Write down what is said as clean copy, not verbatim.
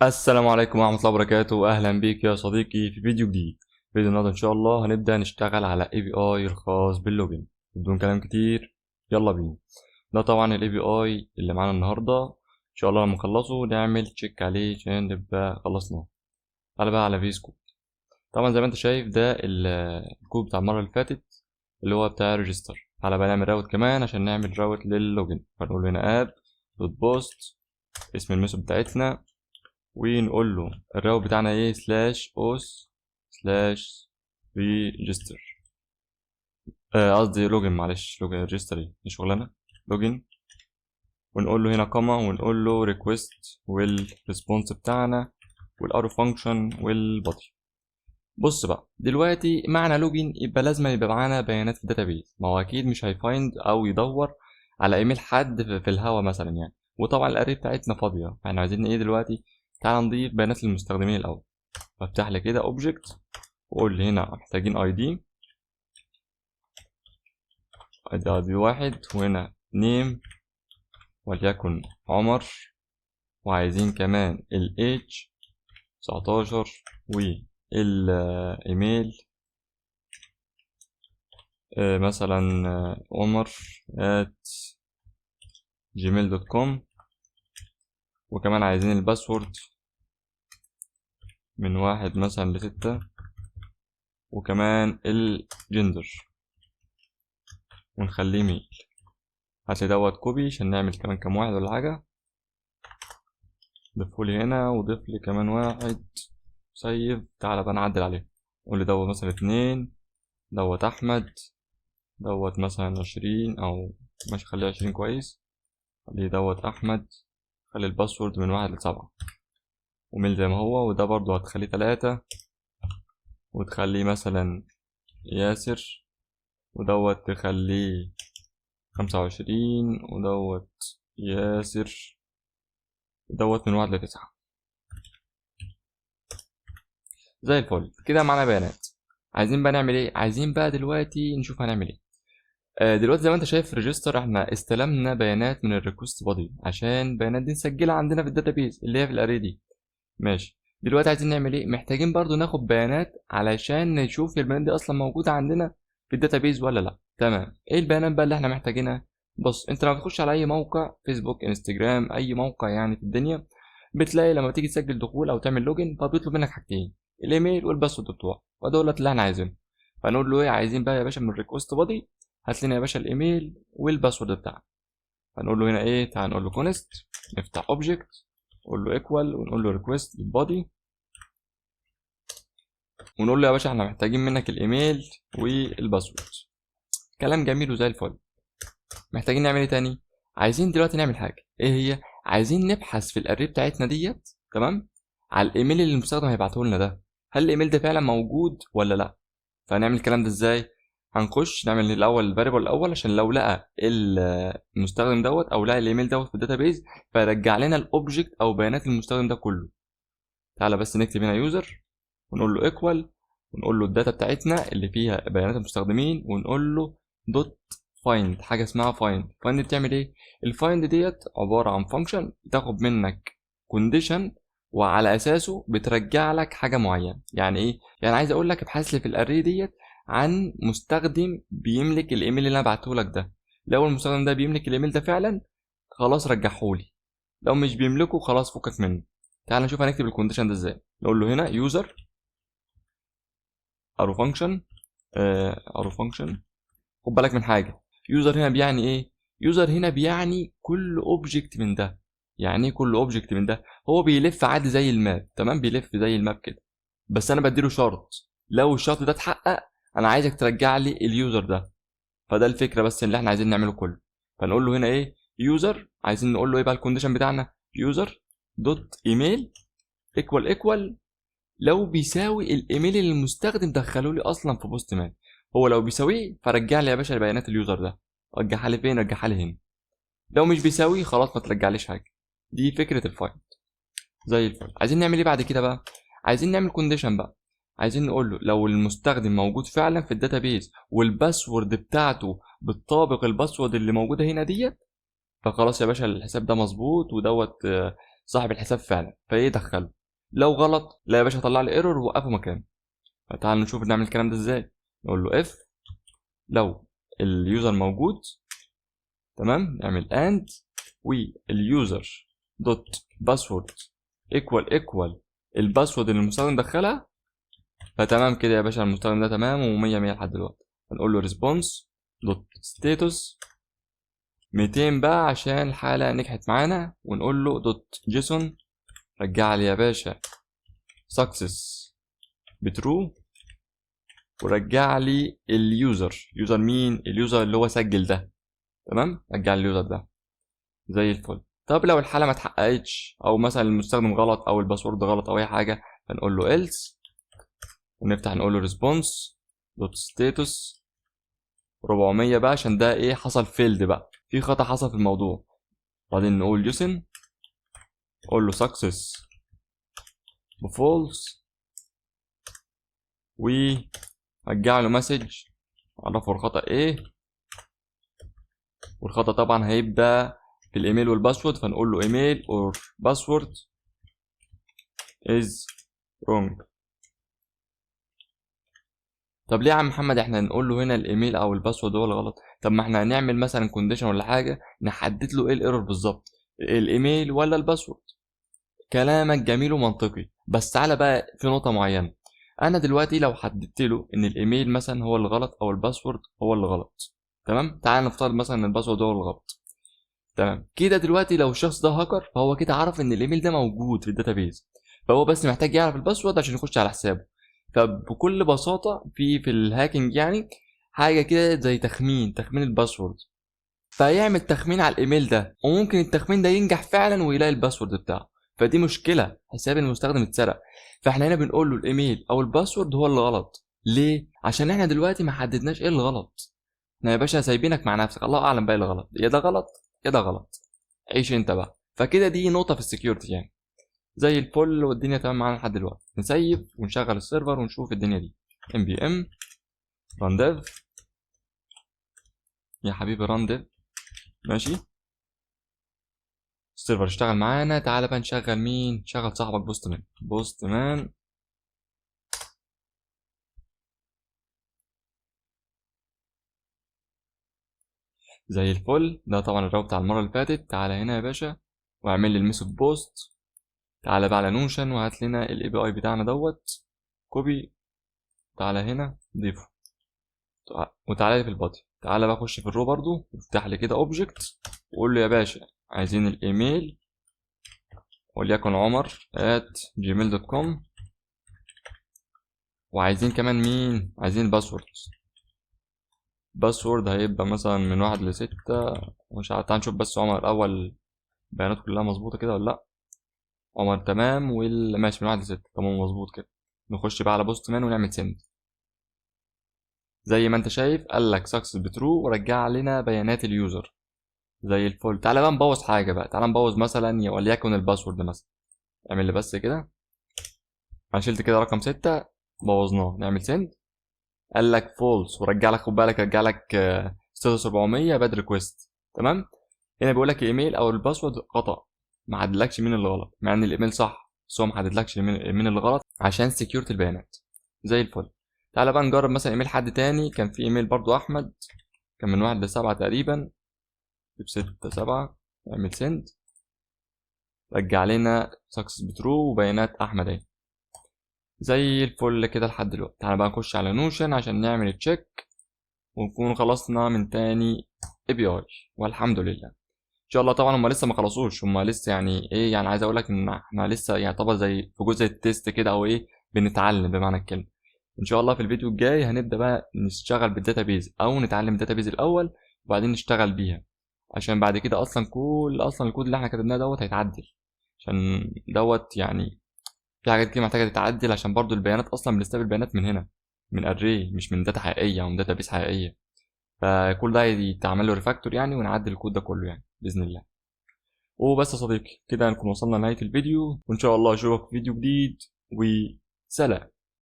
السلام عليكم ورحمة الله وبركاته، أهلا بيك يا صديقي في فيديو جديد. فيديو النهاردة إن شاء الله هنبدأ نشتغل على API الخاص باللوجن. بدون كلام كتير يلا بينا. ده طبعا ال API اللي معانا النهاردة، إن شاء الله لما نخلصه نعمل تشيك عليه عشان نبقى خلصناه. تعالى بقى على فيس كود. طبعا زي ما أنت شايف ده الكود بتاع المرة اللي فاتت اللي هو بتاع ريجستر. تعالى بقى نعمل راوت كمان عشان نعمل راوت لللوجن. فنقول هنا app.post اسم الميثود بتاعتنا، ونقول له الراوت بتاعنا ايه /os/register. قصدي لوجن، معلش لوجن ريجستر ايه دي شغلانه لوجن. ونقول له هنا كوما، ونقول له ريكويست والريسبونس بتاعنا والارو فانكشن والبادي. بص بقى دلوقتي معنى لوجن يبقى لازم يبقى معانا بيانات في الداتابيز. ما هو اكيد مش هيفايند او يدور على ايميل حد في الهوا مثلا يعني، وطبعا الاري بتاعتنا فاضيه، فاحنا عايزين ايه دلوقتي؟ تعال نضيف بيانات للمستخدمين الاول. بفتح لي كده اوبجكت واقول لي هنا محتاجين اي دي واحد، وهنا نيم وليكن عمر، وعايزين كمان الage 19 والايميل مثلا عمر @gmail.com، وكمان عايزين الباسورد من 1 مثلا ل6، وكمان الجندر ونخليه ميل. هاتلي دوت كوبي عشان نعمل كمان كام واحد ولا حاجة. ضيفهولي هنا وضيفلي كمان واحد سيف. تعالى بقى نعدل عليه، قول لي دوت مثلا 2، دوت أحمد، دوت مثلا 20 أو ماشي خليه 20 كويس. خليه دوت أحمد، خلي الباسورد من 1 ل7، وميل زي ما هو. وده برضو هتخليه 3، وتخليه مثلا ياسر، ودوت تخليه 25، ودوت ياسر، ودوت من 1 ل9. زي الفل كده معانا بيانات. عايزين بقى نعمل ايه؟ عايزين بقى دلوقتي نشوف هنعمل ايه. دلوقتي زي ما انت شايف في ريجستر احنا استلمنا بيانات من الريكوست بادي عشان البيانات دي نسجلها عندنا في الداتابيز اللي هي في الاري دي. ماشي، دلوقتي عايزين نعمل ايه؟ محتاجين برضو ناخد بيانات علشان نشوف البيانات دي اصلا موجوده عندنا في الداتابيز ولا لا. تمام، ايه البيانات بقى اللي احنا محتاجينها؟ بص، انت لما بتخش على اي موقع فيسبوك انستجرام اي موقع يعني في الدنيا، بتلاقي لما تيجي تسجل دخول او تعمل لوجن فبيطلب منك حاجتين، الايميل والباسورد بتوعك، ودولت اللي احنا عايزينهم. فنقول له ايه؟ عايزين بقى يا باشا من الريكوست بادي هات لنا يا باشا الايميل والباسورد بتاعك. فنقول له هنا ايه؟ تعال نقول له كونست، نفتح اوبجكت، نقول له ايكوال، ونقول له ريكويست للبادي، ونقول له يا باشا احنا محتاجين منك الايميل والباسورد. كلام جميل وزي الفل. محتاجين نعمل ايه تاني؟ عايزين دلوقتي نعمل حاجه، ايه هي؟ عايزين نبحث في الاري بتاعتنا ديت، تمام، على الايميل اللي المستخدم هيبعته لنا ده، هل الايميل ده فعلا موجود ولا لا. فهنعمل الكلام ده ازاي؟ هنخش نعمل الاول الفاريبل الاول عشان لو لقى المستخدم دوت او لقى الايميل دوت في الداتابيز فيرجع لنا الاوبجكت او بيانات المستخدم ده كله. تعالى بس نكتب هنا يوزر، ونقول له ايكوال، ونقول له الداتا بتاعتنا اللي فيها بيانات المستخدمين، ونقول له دوت فايند. حاجه اسمها فايند بتعمل ايه؟ الفايند ديت عباره عن فانكشن بتاخد منك كونديشن وعلى اساسه بترجع لك حاجه معينه. يعني ايه؟ يعني عايز اقول لك ابحث لي في الاري ديت عن مستخدم بيملك الايميل اللي انا بعته لك ده. لو المستخدم ده بيملك الايميل ده فعلا خلاص رجعهولي، لو مش بيملكه خلاص فكك منه. تعال نشوف هنكتب الكونديشن ده ازاي. نقول له هنا يوزر ارو فانكشن خد بالك من حاجه، يوزر هنا بيعني ايه؟ يوزر هنا بيعني كل اوبجكت من ده. يعني ايه كل اوبجكت من ده؟ هو بيلف عادي زي الماب، تمام، بيلف زي الماب كده، بس انا بديله شرط، لو الشرط ده اتحقق انا عايزك ترجع لي اليوزر ده. فده الفكره بس اللي احنا عايزين نعمله كله. فنقول له هنا ايه؟ يوزر، عايزين نقول له ايه بقى الكونديشن بتاعنا؟ يوزر دوت ايميل ايكوال لو بيساوي الايميل اللي المستخدم دخله لي اصلا في بوست مان. هو لو بيساويه فرجع لي يا باشا بيانات اليوزر ده، رجعها لي فين؟ رجعها لي هنا. لو مش بيساوي خلاص ما ترجعليش حاجه. دي فكره الفايند. زي الفل. عايزين نعمل ايه بعد كده بقى؟ عايزين نعمل كونديشن بقى. عايزين نقول له لو المستخدم موجود فعلا في الداتابيز والباسورد بتاعته بتطابق الباسورد اللي موجوده هنا ديت، فخلاص يا باشا الحساب ده مظبوط ودوت صاحب الحساب فعلا، فايه دخله. لو غلط لا يا باشا طلع لي ايرور ووقفه مكانه. فتعال نشوف نعمل الكلام ده ازاي. نقول له اف لو اليوزر موجود، تمام، نعمل اند واليوزر دوت باسورد ايكوال الباسورد اللي المستخدم دخلها، فتمام كده يا باشا، المستخدم ده تمام و100 100 لحد دلوقتي. هنقول له ريسبونس دوت ستاتس 200 بقى عشان الحالة نجحت معانا، ونقول له دوت جيسون رجع لي يا باشا سكسس بترو، ورجع لي اليوزر. يوزر مين؟ اليوزر اللي هو سجل ده، تمام، رجع لي اليوزر ده زي الفل. طب لو الحالة ما اتحققتش او مثلا المستخدم غلط او الباسورد غلط او اي حاجة، هنقول له else ونفتح نقول له ريسبونس دوت ستاتس 400 بقى عشان ده ايه، حصل فيلد بقى، في خطأ حصل في الموضوع. بعدين نقول يوسن، قول له سكسس بفولس، ورجع له مسج عرفه الخطأ ايه. والخطأ طبعا هيبقى في الايميل والباسورد، فنقول له ايميل or password is wrong. طب ليه يا عم محمد احنا نقول له هنا الايميل او الباسورد هو الغلط؟ طب ما احنا هنعمل مثلا كونديشن ولا حاجه نحدد له ايه الايرور بالظبط، الايميل ولا الباسورد. كلامك جميل ومنطقي، بس تعالى بقى في نقطه معينه. انا دلوقتي لو حددت له ان الايميل مثلا هو الغلط او الباسورد هو اللي غلط، تمام، تعالى نفترض مثلا ان الباسورد هو الغلط، تمام كده. دلوقتي لو الشخص ده هاكر فهو كده عرف ان الايميل ده موجود في الداتابيز، فهو بس محتاج يعرف الباسورد عشان يخش على حسابه. فبكل بساطه في الهاكينج يعني حاجه كده زي تخمين الباسورد، فيعمل تخمين على الايميل ده، وممكن التخمين ده ينجح فعلا ويلاقي الباسورد بتاعه، فدي مشكله، حساب المستخدم اتسرق. فاحنا هنا بنقول له الايميل او الباسورد هو اللي غلط. ليه؟ عشان احنا دلوقتي ما حددناش ايه اللي غلط. احنا يا باشا سايبينك مع نفسك، الله اعلم بقى اللي غلط، يا ده غلط يا ده غلط، عيش انت بقى. فكده دي نقطه في السكيورتي يعني زي الفل، والدنيا تمام معانا لحد دلوقتي. نسيب ونشغل السيرفر ونشوف الدنيا دي. npm run dev يا حبيبي run dev، ماشي، السيرفر اشتغل معانا. تعالى بقى نشغل مين؟ نشغل صاحبك بوست مان زي الفل. ده طبعا الراوت بتاع المره اللي فاتت. تعالى هنا يا باشا واعمل لي الميثود بوست. تعالى بقى على نوشن وهات لنا الاي بي اي بتاعنا دوت، كوبي، تعالى هنا ضيفه، وتعالى لي في البادي. تعالى بقى خش في الرو برضو، وافتح لي كده اوبجكت وقول له يا باشا عايزين الايميل وليكن عمر@gmail.com، وعايزين كمان مين؟ عايزين باسورد هيبقى مثلا من 1 ل6. مش عارف، تعال نشوف بس عمر الاول بياناته كلها مظبوطه كده ولا لا. عمر تمام، ماشي من 1 ل6 تمام مظبوط كده. نخش بقى على بوست مان ونعمل سند زي ما انت شايف، قال لك سكسس بترو ورجع لنا بيانات اليوزر زي الفل. تعالى بقى نبوظ حاجه بقى، تعالى نبوظ مثلا وليكن الباسورد مثلا. اعمل لي بس كده، انا شلت كده رقم 6 بوظناه. نعمل سند، قال لك فولس ورجع لك، خد بالك رجع لك ستاتس 400 باد ريكويست، تمام. هنا بيقول لك الايميل او الباسورد خطا، ما حددلكش مين اللي غلط، مع ان الايميل صح بس هو ما حددلكش مين اللي غلط عشان سكيورتي البيانات زي الفل. تعالى بقى نجرب مثلا ايميل حد تاني. كان في ايميل برضو احمد، كان من 1 ل7 تقريبا، ب6 7. نعمل سند، رجع لنا سكسس بترو وبيانات احمد اهي زي الفل كده لحد دلوقتي. تعالى بقى نخش على نوشن عشان نعمل تشيك ونكون خلصنا من تاني اي بي اي، والحمد لله. ان شاء الله طبعا هم لسه ما خلصوش، هم لسه يعني ايه، يعني عايز اقول لك ان احنا لسه يعني طبعا زي في جزء التيست كده او ايه، بنتعلم بمعنى الكلمه. ان شاء الله في الفيديو الجاي هنبدا بقى نشتغل بالداتابيز او نتعلم الداتابيز الاول وبعدين نشتغل بيها، عشان بعد كده اصلا الكود اللي احنا كتبناه دوت هيتعدل، عشان دوت يعني في حاجات كتير محتاجه تتعدل، عشان برضو البيانات اصلا بنستقبل بيانات من هنا من اري مش من داتا حقيقيه او من داتابيز حقيقيه. فكل ده يتعمل له ريفاكتور يعني، ونعدل الكود ده كله يعني باذن الله. وبس يا صديقي كده نكون وصلنا لنهايه الفيديو، وان شاء الله اشوفك في فيديو جديد، وسلام.